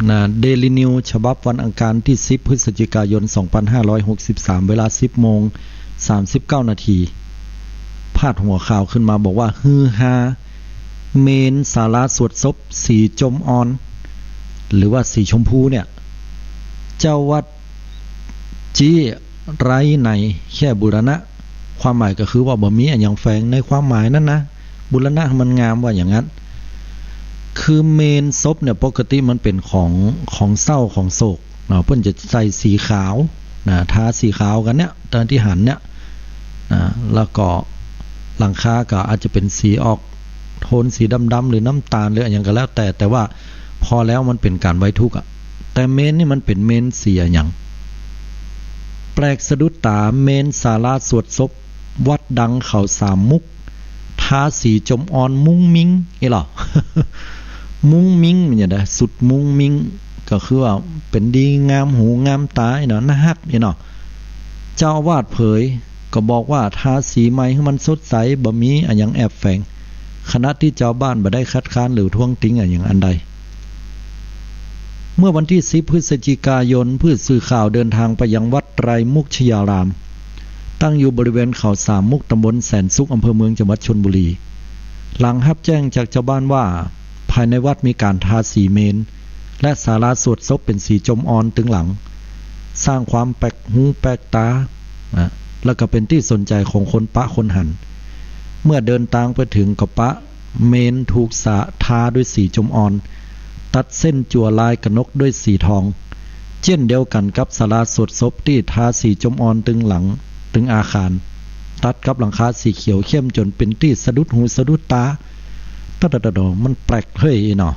นะเดลินิวฉบับวันอังคารที่10พฤศจิกายน2563เวลา 10:39 นาทีพาดหัวข่าวขึ้นมาบอกว่าฮือฮาเมนศาลาสวดศพสีจมอ่อนหรือว่าสีชมพูเนี่ยเจ้าวัดจี้ไรในแค่บูรณะความหมายก็คือว่าบ่มีอย่างแฝงในความหมายนั้นนะบูรณะมันงามว่าอย่างนั้นคือเมนศพเนี่ยปกติมันเป็นของเศร้าของโศกเนาะเพิ่นจะใส่สีขาวนะทาสีขาวกันเนี่ยตอนที่หันเนี่ยนะแล้วก็หลังคาก็อาจจะเป็นสีออกโทนสีดำๆหรือน้ำตาลหรืออย่างก็แล้วแต่ว่าพอแล้วมันเป็นการไว้ทุกข์อ่ะแต่เมนนี่มันเป็นเมนสีอย่างแปลกสะดุดตาเมนศาลาสวดศพวัดดังเขาสามมุกทาสีจมอ่อนมุ้งมิ้งนี่หรอ มุ้งมิ้งมันอย่างไรสุดมุ้งมิ้งก็คือว่าเป็นดีงามหูงามตาเนาะน่าฮักนี่เนาะเจ้าอาวาสเผยก็บอกว่าทาสีใหม่ให้มันสดใสบ่มีอันยังแอบแฝงคณะที่เจ้าบ้านบ่ได้คัดค้านหรือท้วงติงอย่างอันใดเมื่อวันที่10พฤศจิกายนผู้สื่อข่าวเดินทางไปยังวัดไตรมุกชยารามตั้งอยู่บริเวณเขาสามมุกตำบลแสนสุขอำเภอเมืองจังหวัดชลบุรีหลังรับแจ้งจากชาวบ้านว่าภายในวัดมีการทาสีเมนและศาลาสวดศพเป็นสีจมอ่อนตึงหลังสร้างความแปลกหูแปลกตาแล้วก็เป็นที่สนใจของคนปะคนหันเมื่อเดินทางไปถึงก็ปะเมนถูกทาด้วยสีจมอ่อนตัดเส้นจั่วลายกระนกด้วยสีทองเช่นเดียวกันกับศาลาสวดศพที่ทาสีจมอ่อนตึงหลังตึงอาคารตัดกับหลังคาสีเขียวเข้มจนเป็นที่สะดุดหูสะดุดตาตะมันแปลกเฮ้ยเนาะ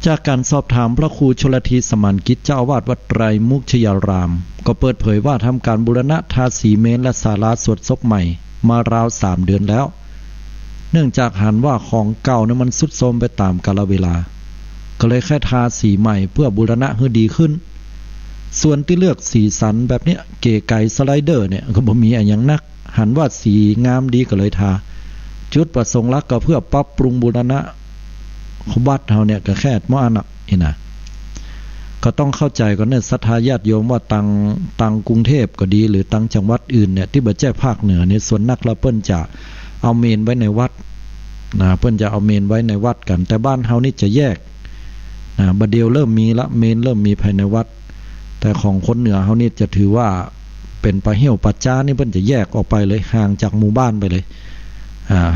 จากการสอบถามพระครูชลธีสมานกิจเจ้าอาวาสวัดไตรมุกชยารามก็เปิดเผยว่าทำการบูรณะทาสีเมนและศาลาสวดศพใหม่มาราว3 เดือนแล้วเนื่องจากเห็นว่าของเก่านั้นมันทรุดโทรมไปตามกาลเวลาก็เลยแค่ทาสีใหม่เพื่อบูรณะให้ดีขึ้นส่วนที่เลือกสีสันแบบนี้เก๋ไก่สไลเดอร์เนี่ยก็บ่มีอย่างนักหันว่าสีงามดีก็เลยทาจุดประสงค์หลักก็เพื่อปรับปรุงบูรณะวัดเฮาเนี่ยก็แค่มออันนี่นะก็ต้องเข้าใจก่อนเนี่ยศรัทธาญาติโยมว่าตังกรุงเทพก็ดีหรือตังจังหวัดอื่นเนี่ยที่บ่แจ้ภาคเหนือเนี่ยส่วนนักละเปิ้นจะเอาเมนไว้ในวัดนะเปิ้นจะเอาเมนไว้ในวัดกันแต่บ้านเฮานี่จะแยกนะบัดเดียวเริ่มมีละเมนเริ่มมีภายในวัดแต่ของคนเหนือเฮานี่จะถือว่าเป็นปะเหี้ยวปัจจานี่เพิ่นจะแยกออกไปเลยห่างจากหมู่บ้านไปเลย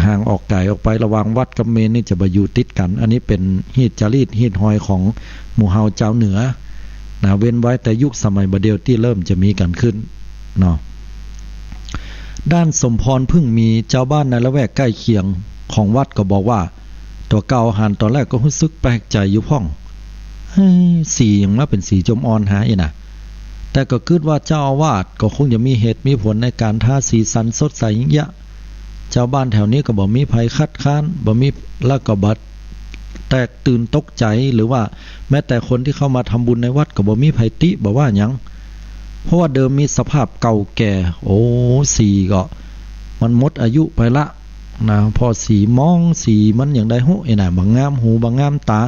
ห่างออกไกลออกไประหว่างวัดกับเมนนี่จะบ่อยู่ติดกันอันนี้เป็นฮีตจารีตฮีตหอยของหมู่เฮาเจ้าเหนือนะเว้นไว้แต่ยุคสมัยบัดเดียวที่เริ่มจะมีกันขึ้นเนาะด้านสมพรพึ่งมีเจ้าบ้านในละแวกใกล้เคียงของวัดก็บอกว่าตัวเก่าหันตอนแรกก็รู้สึกแปลกใจอยู่พ่องสีอย่างว่าเป็นสีจมอ่อนหายน่ะแต่ก็คิดว่าเจ้าอาวาสก็คงจะมีเหตุมีผลในการทาสีสันสดใสอย่างเงี้ยชาวบ้านแถวนี้ก็บ่มีภัยคัดค้านบ่มีแล้วก็บัดแตกตื่นตกใจหรือว่าแม้แต่คนที่เข้ามาทำบุญในวัดก็บ่มีภัยติบ่ว่าหยังเพราะว่าเดิมมีสภาพเก่าแก่สีก็มันหมดอายุไปละนะพอสีมองสีมันอย่างใดฮู้น่ะบ่งามหูบ่งามตา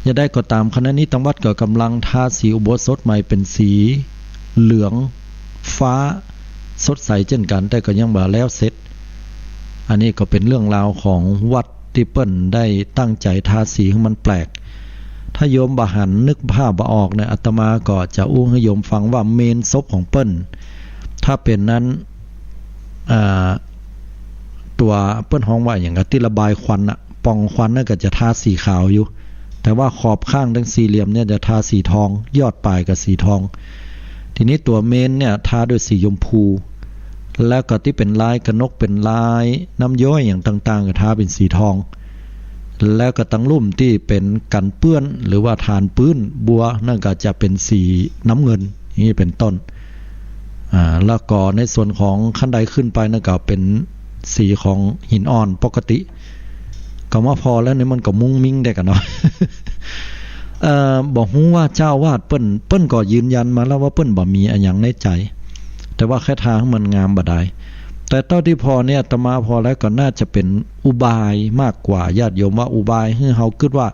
อย่าได้ก็ตามคณะนี้ทั้งวัดก็กำลังทาสีอุโบสถใหม่เป็นสีเหลืองฟ้าสดใสเช่นกันแต่ก็ยังบ่แล้วเสร็จอันนี้ก็เป็นเรื่องราวของวัดที่เปิ้นได้ตั้งใจทาสีให้มันแปลกถ้าโยมบ่หันนึกภาพบ่ออกเนี่ยอาตมาก็จะอู้ให้โยมฟังว่าเมนศพของเปิ้นถ้าเป็นนั้นตัวเปิ้นฮ้องว่าอย่างกับที่ระบายควันน่ะปล่องควันนั่นก็จะทาสีขาวอยู่แต่ว่าขอบข้างทั้งสี่เหลี่ยมเนี่ยจะทาสีทองยอดปลายกับสีทองทีนี้ตัวเมนเนี่ยทาด้วยสีชมพูแล้วก็ที่เป็นลายกระนกเป็นลายน้ำย้อยอย่างต่างๆก็ทาเป็นสีทองแล้วก็ตั้งลุ่มที่เป็นกันเปื้อนหรือว่าฐานปื้นบัวนั่นก็จะเป็นสีน้ำเงินนี่เป็นต้นแล้วก็ในส่วนของขั้นใดขึ้นไปนั่นก็เป็นสีของหินอ่อนปกติก็มาพอแล้วเนี่ยมันก็มุ้งมิ้งได้กันเนาะ บอกฮู้ว่าเจ้าวาดเปิ้นก็ยืนยันมาแล้วว่าเปิ้นบ่มีอันหยังในใจแต่ว่าแค่ทางมันงามบ่ได้แต่เท่าที่พอเนี่ยอาตมาพอแล้วก็น่าจะเป็นอุบายมากกว่าญาติโยมว่าอุบายให้เฮาคิดว่า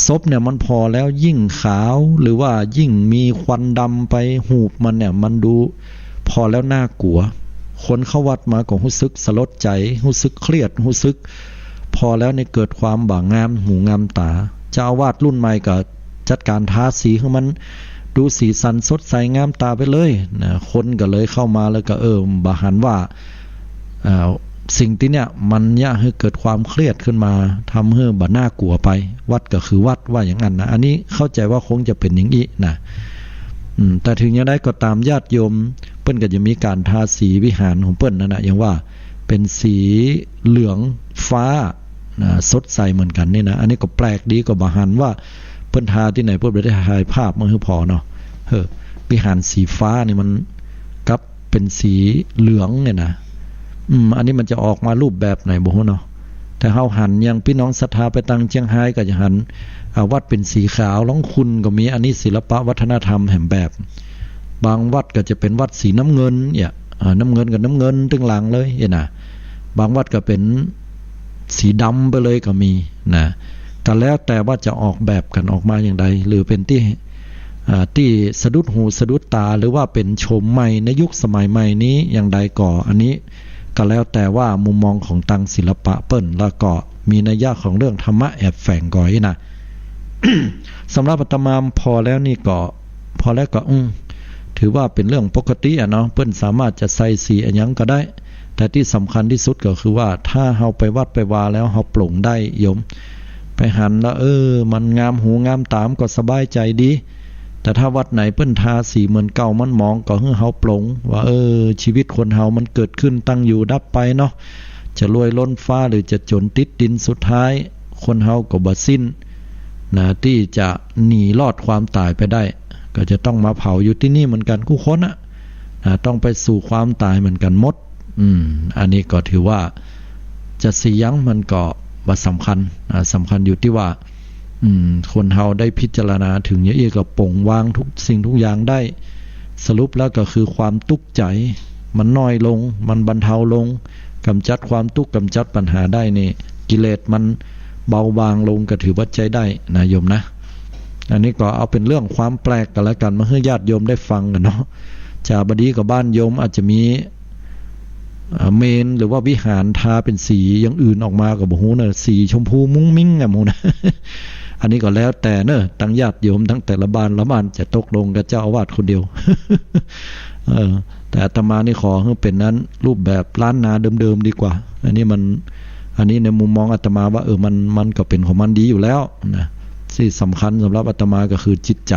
ศพเนี่ยมันพอแล้วยิ่งขาวหรือว่ายิ่งมีควันดำไปหูบมันเนี่ยมันดูพอแล้วน่ากลัวคนเข้าวัดมาก็รู้สึกสลดใจรู้สึกเครียดรู้สึกพอแล้วในเกิดความบ่างามหูงามตาเจ้าอาวาสรุ่นใหม่ก็จัดการทาสีให้มันดูสีสันสดใสงามตาไปเลยนะคนก็เลยเข้ามาแล้วก็บาหันว่าสิ่งที่เนี่ยมันย่าให้เกิดความเครียดขึ้นมาทำให้บ่น่ากลัวไปวัดก็คือวัดว่าอย่างนั้นนะอันนี้เข้าใจว่าคงจะเป็นอย่างนี้นะแต่ถึงอย่างไรก็ตามญาติโยมเปิ้นก็จะมีการทาสีวิหารของเปิ้นนั่นนะอย่างว่าเป็นสีเหลืองฟ้านะสดใสเหมือนกันนี่นะอันนี้ก็แปลกดีก็บาหันว่าเปิ้นทาที่ไหนเปิ้นได้ถ่ายภาพมาให้พอเนาะวิหารสีฟ้านี่มันกับเป็นสีเหลืองเนี่ยนะอันนี้มันจะออกมารูปแบบไหนบ่ฮู้เนาะแต่เฮาหันยังพี่น้องศรัทธาไปตังเชียงไฮ้ก็จะหันวัดเป็นสีขาวล้องคุณก็มีอันนี้ศิลปะวัฒนธรรมแห่งแบบบางวัดก็จะเป็นวัดสีน้ำเงินเนี่ยน้ำเงินกับน้ำเงินตึงหลังเลยนะบางวัดก็เป็นสีดำไปเลยก็มีนะก็แล้วแต่ว่าจะออกแบบกันออกมาอย่างไรหรือเป็นที่สะดุดหูสะดุดตาหรือว่าเป็นโฉมใหม่ในยุคสมัยใหม่นี้อย่างใดก่ออันนี้ก็แล้วแต่ว่ามุมมองของตังศิลปะเปิ้นแล้วก็มีนัยยะของเรื่องธรรมะแอบแฝงก่อยนะ สำหรับอาตมาพอแล้วนี่ก็พอแล้วก็ถือว่าเป็นเรื่องปกติเนาะเปิ้นสามารถจะใส่สีอันยังก็ได้แต่ที่สำคัญที่สุดก็คือว่าถ้าเฮาไปวัดไปวาแล้วเฮาปลงได้โยมไปหันแล้วมันงามหูงามตามก็สบายใจดีแต่ถ้าวัดไหนเปิ้นทาสีเหมือนเก่ามันมองก็ให้เฮาปลงว่าชีวิตคนเฮามันเกิดขึ้นตั้งอยู่ดับไปเนาะจะรวยล้นฟ้าหรือจะจนติดดินสุดท้ายคนเฮาก็บ่สิ้นนะที่จะหนีรอดความตายไปได้ก็จะต้องมาเผาอยู่ที่นี่เหมือนกันคู่คนนะต้องไปสู่ความตายเหมือนกันหมดอันนี้ก็ถือว่าจะสิยั้งมันก็ว่าสำคัญอยู่ที่ว่าคนเฮาได้พิจารณาถึงอย่างนี้ก็ปลงวางทุกสิ่งทุกอย่างได้สรุปแล้วก็คือความทุกข์ใจมันน้อยลงมันบรรเทาลงกำจัดความทุกข์กำจัดปัญหาได้นี่กิเลสมันเบาบางลงก็ถือว่าใจได้นะโยมนะอันนี้ก็เอาเป็นเรื่องความแปลกกันแล้วกันมาให้ญาติโยมได้ฟังกันเนาะจาบดีกับบ้านโยมอาจจะมีเมนหรือว่าวิหารทาเป็นสีอย่างอื่นออกมากับบ่ฮู้นะสีชมพูมุ้งมิ้งอ่ะหมู่นะ อันนี้ก็แล้วแต่เนอะตั้งญาติโยมทั้งแต่ละบ้านละบ้านจะตกลงกับเจ้าอาวาสคนเดียว แต่อาตมานี่ขอให้เป็นนั้นรูปแบบล้านนาเดิมๆดีกว่าอันนี้ในมุมมองอาตมาว่ามันก็เป็นของมันดีอยู่แล้วนะที่สำคัญสำหรับอาตมาก็คือจิตใจ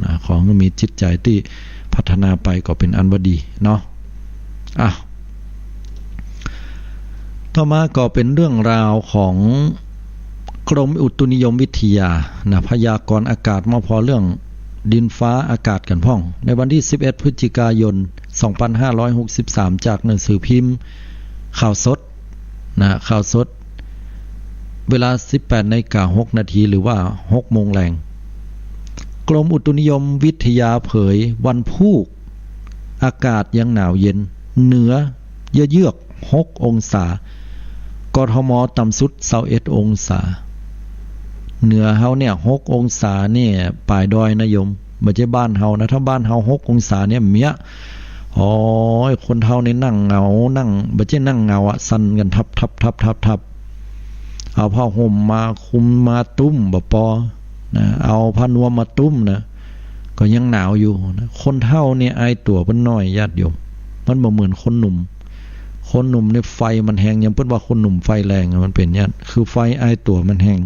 นะของมีจิตใจที่พัฒนาไปก็เป็นอันว่าดีเนาะต่อมาก็เป็นเรื่องราวของกรมอุตุนิยมวิทยานะพยากรณ์อากาศมาพอเรื่องดินฟ้าอากาศกันพ่องในวันที่11พฤศจิกายน2563จากหนังสือพิมพ์ข่าวสดนะข่าวสดเวลา 18:06 นาทีหรือว่า 6 โมงแรงกรมอุตุนิยมวิทยาเผยวันพุธอากาศยังหนาวเย็นเหนือเยือก6 องศากทมต่ำสุด21 องศาเหนือเฮาเนี่ย6 องศาเนี่ยปลายดอยนะโยมไม่ใช่บ้านเฮานะถ้าบ้านเฮา6 องศาเนี่ยเมียคนเฮานี่นั่งเหงานั่งไม่ใช่นั่งเหงาอ่ะสั่นกันทับเอาผ้าห่มมาคุมมาตุ้มบ่ปอนะเอาผ้านวมมาตุ้มนะก็ยังหนาวอยู่นะคนเฒ่าเนี่ยไอตัวเพิ่นน้อยญาติโยมมันบ่เหมือนคนหนุ่มเนี่ยไฟมันแห้งยังเพิ่นว่าคนหนุ่มไฟแรงมันเป็นอย่างคือไฟไอตัวมันแห้ง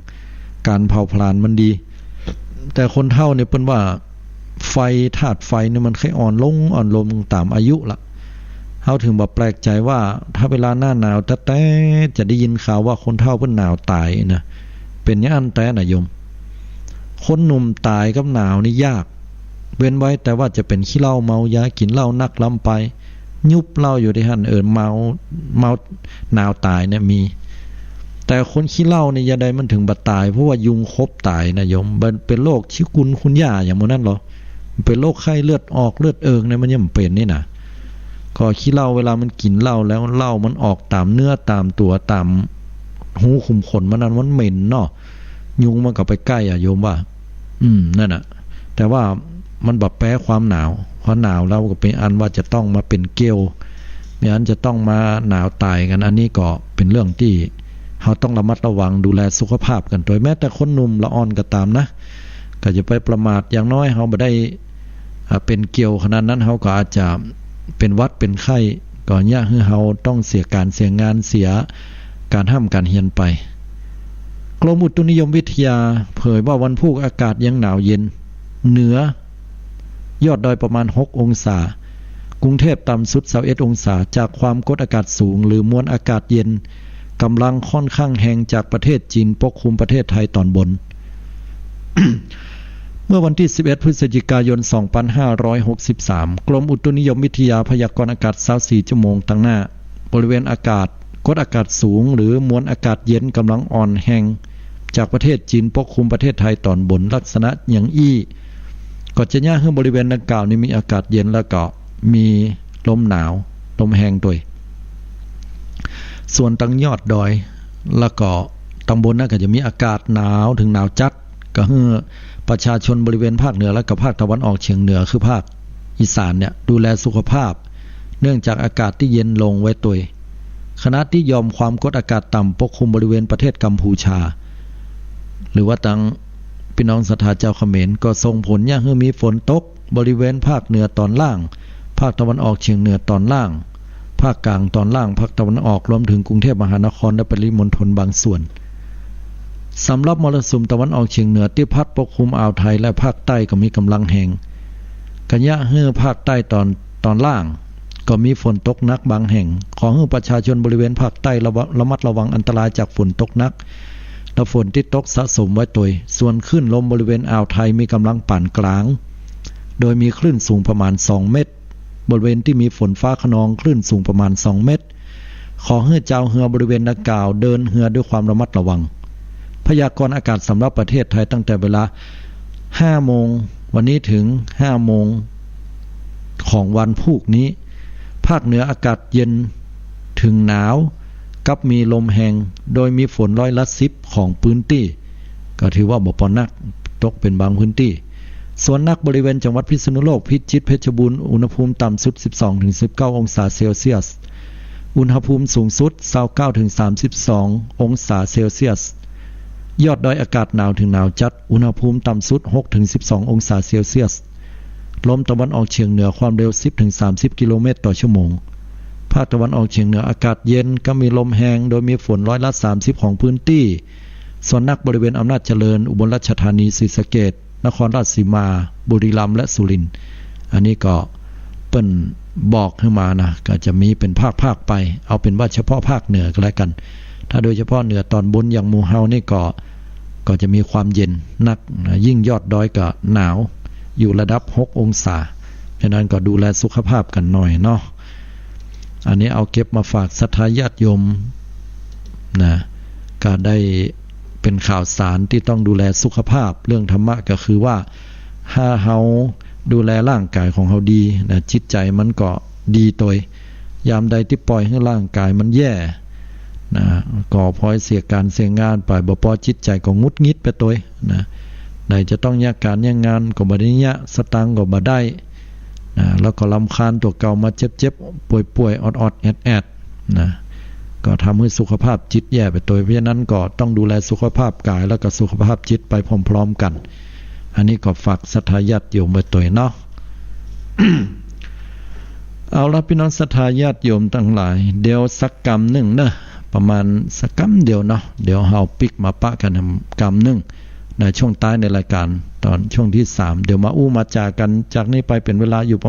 การเผาผลาญมันดีแต่คนเฒ่าเนี่ยเพิ่นว่าไฟธาตุไฟเนี่ยมันค่อยอ่อนลงตามอายุละเฮาถึงบ่แปลกใจว่าถ้าเวลาหน้าหนาวแต่จะได้ยินข่าวว่าคนเฒ่าเพิ่นหนาวตายนะเป็นอย่างนั้นแต่นะโยมคนหนุ่มตายกับหนาวนี่ยากเว้นไว้แต่ว่าจะเป็นขี้เหล้าเมายากินเหล้านักล้ำไปยุบเหล้าอยู่ที่หั่นเมาหนาวตายเนี่ยมีแต่คนขี้เหล้าเนี่ยอย่าใดมันถึงบ่ตายเพราะว่ายุงคบตายนะโยมเป็นโรคชิกุนคุณย่าอย่างมื้อนั้นหรอเป็นโรคไข้เลือดออกเลือดเอิงเนี่ยมันยังเป็นนี่นะก็ขี้เหล้าเวลามันกินเหล้าแล้วเหล้ามันออกตามเนื้อตามตัวตามหูขุมขนมันนั้นมันเหม็นเนาะ ยุงมันก็ไปใกล้โยมว่านั่นน่ะแต่ว่ามันแบบแปรความหนาวเพราะหนาวแล้วก็เป็นอันว่าจะต้องมาเป็นเกลียวมีอันจะต้องมาหนาวตายกันอันนี้ก็เป็นเรื่องที่เราต้องระมัดระวังดูแลสุขภาพกันโดยแม้แต่คนหนุ่มละอ่อนก็ตามนะก็จะไปประมาทอย่างน้อยเราไม่ได้เป็นเกลียวขนาดนั้นเราก็อาจจะเป็นวัดเป็นไข้ก่อนเนี่ยคือเราต้องเสียการเสียงานเสียการห้ามการเฮียนไปกรมอุตุนิยมวิทยาเผยว่าวันพุธอากาศยังหนาวเย็นเหนือยอดดอยประมาณ6องศากรุงเทพต่ำสุด21องศาจากความกดอากาศสูงหรือมวลอากาศเย็นกำลังค่อนข้างแรงจากประเทศจีนปกคลุมประเทศไทยตอนบน เมื่อวันที่11พฤศจิกายน2563กรมอุตุนิยมวิทยาพยากรณ์อากาศ24ชั่วโมงตั้งหน้าบริเวณอากาศกดอากาศสูงหรือมวลอากาศเย็นกำลังอ่อนแรงจากประเทศจีนปกคลุมประเทศไทยตอนบนลักษณะอย่างก็จะย่าให้บริเวณดังกล่าวนี้มีอากาศเย็นแล้วก็มีลมหนาวลมแห้งด้วยส่วนตั้งยอดดอยแล้วก็ตังบนนั้นก็จะมีอากาศหนาวถึงหนาวจัดก็ให้ประชาชนบริเวณภาคเหนือและก็ภาคตะวันออกเฉียงเหนือคือภาคอีสานเนี่ยดูแลสุขภาพเนื่องจากอากาศที่เย็นลงไว้ตัวขณะที่ยอมความกดอากาศต่ำปกคลุมบริเวณประเทศกัมพูชาหรือว่าตั้งพี่น้องศรัทธาเจ้าเขมรก็ส่งผลอย่างให้มีฝนตกบริเวณภาคเหนือตอนล่างภาคตะวันออกเฉียงเหนือตอนล่างภาคกลางตอนล่างภาคตะวันออกรวมถึงกรุงเทพมหานครและปริมณฑลบางส่วนสำหรับมรสุมตะวันออกเฉียงเหนือที่พัดปกคลุมอ่าวไทยและภาคใต้ก็มีกำลังแรงกันยะให้ภาคใต้ตอนล่างก็มีฝนตกหนักบางแห่งขอให้ประชาชนบริเวณภาคใต้ระมัดระวังอันตรายจากฝนตกหนักและฝนที่ตกสะสมไว้ตัวส่วนคลื่นลมบริเวณอ่าวไทยมีกำลังปานกลางโดยมีคลื่นสูงประมาณ2เมตรบริเวณที่มีฝนฟ้าคะนองคลื่นสูงประมาณ2เมตรขอให้เจ้าเรือบริเวณดังกล่าวเดินเรือด้วยความระมัดระวังพยากรณ์อากาศสำหรับประเทศไทยตั้งแต่เวลา 5 โมงวันนี้ถึง 5 โมงของวันพุธนี้ภาคเหนืออากาศเย็นถึงหนาวกับมีลมแรงโดยมีฝน10%ของพื้นที่ก็ถือว่าบ่ปานนักตกเป็นบางพื้นที่ส่วนนักบริเวณจังหวัดพิษณุโลกพิจิตรเพชรบูรณ์อุณหภูมิต่ำสุด 12-19 องศาเซลเซียสอุณหภูมิสูงสุด 29-32 องศาเซลเซียสยอดดอยอากาศหนาวถึงหนาวจัดอุณหภูมิต่ำสุด 6-12 องศาเซลเซียสลมตะวันออกเฉียงเหนือความเร็ว 10-30 กิโลเมตรต่อชั่วโมงภาคตะวันออกเฉียงเหนืออากาศเย็นก็มีลมแรงโดยมีฝน30%ของพื้นที่ส่วนนักบริเวณอำนาจเจริญอุบลราชธานีศรีสะเกษนครราชสีมาบุรีรัมย์และสุรินทร์อันนี้ก็เปิ้นบอกขึ้นมานะก็จะมีเป็นภาคไปเอาเป็นว่าเฉพาะภาคเหนือก็แล้วกันถ้าโดยเฉพาะเหนือตอนบนอย่างหมู่เฮานี่ก็จะมีความเย็นนักยิ่งยอดดอยก็หนาวอยู่ระดับ6องศาฉะนั้นก็ดูแลสุขภาพกันหน่อยเนาะอันนี้เอาเก็บมาฝากศรัทธาญาติโยมนะก็ได้เป็นข่าวสารที่ต้องดูแลสุขภาพเรื่องธรรมะก็คือว่าถ้าเฮาดูแลร่างกายของเฮาดีนะจิตใจมันก็ดีตัวยามใดที่ปล่อยให้ร่างกายมันแย่นะก็พลอยเสียการเสียงานไปบ่พอจิตใจก็งุดงิดไปตัวนะไหนจะต้องแยกการแยกงานก็บ่ได้ยะสตังค์ก็บ่ได้นะแล้วก็รำคาญตัวเก่ามาเจ็บๆป่วยๆออดๆแอดๆนะก็ทำให้สุขภาพจิตแย่ไปตัวเพราะฉะนั้นก็ต้องดูแลสุขภาพกายแล้วก็สุขภาพจิตไปพร้อมๆกันอันนี้ก็ฝากศรัทธาญาติโยมไว้ตัวเนาะ เอาละพี่น้องศรัทธาญาติโยมทั้งหลายเดี๋ยวสักกรรมหนึ่งนะประมาณสักกรรมเดียวเนาะเดี๋ยวเฮาปิกมาปะกันกรรมหนึ่งในช่วงท้ายในรายการตอนช่วงที่3เดี๋ยวมาอู้มาจากันจากนี้ไปเป็นเวลาอยู่